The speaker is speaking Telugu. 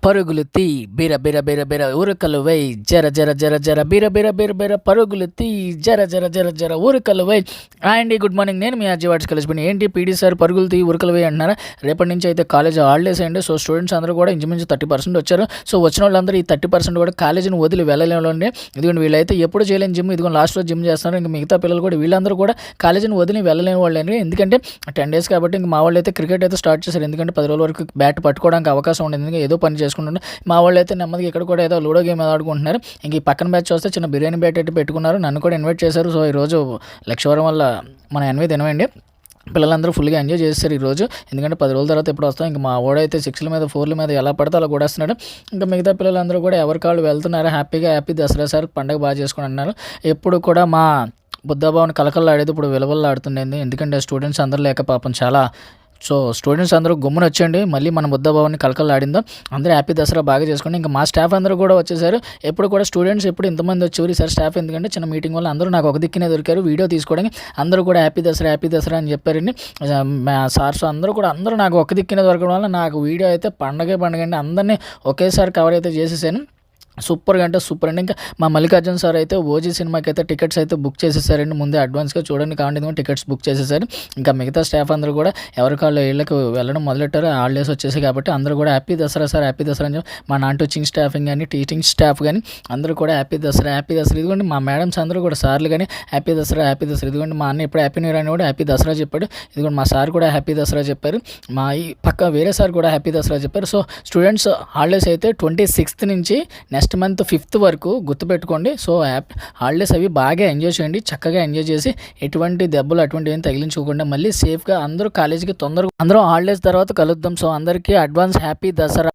పరుగులు తీ బిర బిర బిర బిర ఉరకలు వేయ్ జర జర జర జర బిర బిర బిర బిర పరుగులు తీ జర జర జర జర ఉరకలు వేయ్. అండి గుడ్ మార్నింగ్, నేను మీ అజయవాడ్స్ కలిసిపోయి ఏంటి పీడీ సార్ పరుగులు తీ ఉరకలు వేయ్ అంటున్నారా? రేపటి నుంచి అయితే కాలేజ్ హాలిడేస్ అండి. సో స్టూడెంట్స్ అందరూ కూడా ఇంచుమించు 30% వచ్చారు. సో వచ్చిన వాళ్ళందరూ ఈ 30% కూడా కాలేజీని వదిలి వెళ్ళలేండి. ఇదిగోండి వీళ్ళైతే ఎప్పుడు చేయలేని జిమ్, ఇదిగోండి లాస్ట్ రోజు జిమ్ చేస్తున్నారు. ఇంకా మిగతా పిల్లలు కూడా వీళ్ళందరూ కూడా కాలేజీని వదిలి వెళ్ళలేని వాళ్ళండి. ఎందుకంటే 10 days కాబట్టి ఇంక మా వాళ్ళు అయితే క్రికెట్ అయితే స్టార్ట్ చేశారు. ఎందుకంటే 10 రోజుల వరకు బ్యాట్ పట్టుకోవడానికి అవకాశం ఉండేది. ఎందుకంటే ఏదో పని చేసుకుంటున్నారు. మా వాళ్ళు అయితే నెమ్మదిగా ఇక్కడ కూడా ఏదో లూడో గేమ్ ఆడుకుంటున్నారు. ఇంక ఈ పక్కన బ్యాచ్ వస్తే చిన్న బిర్యానీ బ్యాట్ అయితే పెట్టుకున్నారు. నన్ను కూడా ఇన్వైట్ చేశారు. సో ఈరోజు లక్షవరం వల్ల మన ఎన్వి తినవండి. పిల్లలందరూ ఫుల్గా ఎంజాయ్ చేస్తారు ఈరోజు. ఎందుకంటే 10 రోజుల తర్వాత ఎప్పుడు వస్తాం. ఇంకా మా వాడైతే 6ల మీద 4ల మీద ఎలా పడితే అలా కూడా వస్తున్నాడు. ఇంకా మిగతా పిల్లలందరూ కూడా ఎవరి కాళ్ళు వెళ్తున్నారు. హ్యాపీ దసరా సార్, పండగ బాగా చేసుకుని అన్నారు. ఎప్పుడు కూడా మా బుద్ధభవన్ కలకల్లాడేది ఇప్పుడు విలువల్లాడుతుండేది. ఎందుకంటే స్టూడెంట్స్ అందరూ లేక పాపం చాలా. సో స్టూడెంట్స్ అందరూ గమ్మున వచ్చేయండి. మళ్ళీ మన బుద్ధభవన్ని కలకల్లాడిందో. అందరూ హ్యాపీ దసరా బాగా చేసుకోండి. ఇంకా మా స్టాఫ్ అందరూ కూడా వచ్చేసారు. ఎప్పుడు కూడా స్టూడెంట్స్ ఎప్పుడు ఇంతమంది వచ్చేవారు, ఈసారి స్టాఫ్ ఎందుకంటే చిన్న మీటింగ్ వల్ల అందరూ నాకు ఒక దిక్కునే దొరికారు. వీడియో తీసుకోవడానికి అందరూ కూడా హ్యాపీ దసరా అని చెప్పారండి. మా సార్స్ అందరూ నాకు ఒక దిక్కునే దొరకడం వల్ల నాకు వీడియో అయితే పండగే అండి. అందరినీ ఒకేసారి కవర్ అయితే చేసేసాను. సూపర్గా అంటే సూపర్ అండి. ఇంకా మా మల్లికార్జున సార్ అయితే ఓజీ సినిమాకి అయితే టికెట్స్ అయితే బుక్ చేసేసారండి. ముందే అడ్వాన్స్గా చూడండి కావండి టికెట్స్ బుక్ చేసేసారు. ఇంకా మిగతా స్టాఫ్ అందరూ కూడా ఎవరి కాళ్ళు ఇళ్ళకి వెళ్ళడం మొదలెట్టారు. హాలిడేస్ వచ్చేసి కాబట్టి అందరూ కూడా happy Dasara sir, happy Dasara అని చెప్పి మా నాన్ టీచింగ్ స్టాఫింగ్ కానీ టీచింగ్ స్టాఫ్ కానీ అందరూ కూడా హ్యాపీ దసరా ఇదిగోండి మా మేడమ్స్ అందరూ కూడా సార్లు కానీ హ్యాపీ దసరా ఇదిగోండి మా అన్న ఇప్పుడు హ్యాపీ న్యూ ఇయర్ అని కూడా హ్యాపీ దసరా చెప్పాడు. ఇదిగోండి మా సార్ కూడా హ్యాపీ దసరా చెప్పారు. మా ఈ పక్క వేరే సార్ కూడా హ్యాపీ దసరా చెప్పారు. సో స్టూడెంట్స్ హాలిడేస్ అయితే 26th నుంచి నెక్స్ట్ మంత్ 5th వరకు గుర్తుపెట్టుకోండి. సో హాలిడేస్ అవి బాగా ఎంజాయ్ చేయండి. చక్కగా ఎంజాయ్ చేసి ఎటువంటి దెబ్బలు అటువంటివి ఏం తగిలించుకోకుండా మళ్ళీ సేఫ్గా అందరూ కాలేజీకి తొందరగా అందరూ హాలిడేస్ తర్వాత కలుద్దాం. సో అందరికీ అడ్వాన్స్ హ్యాపీ దసరా.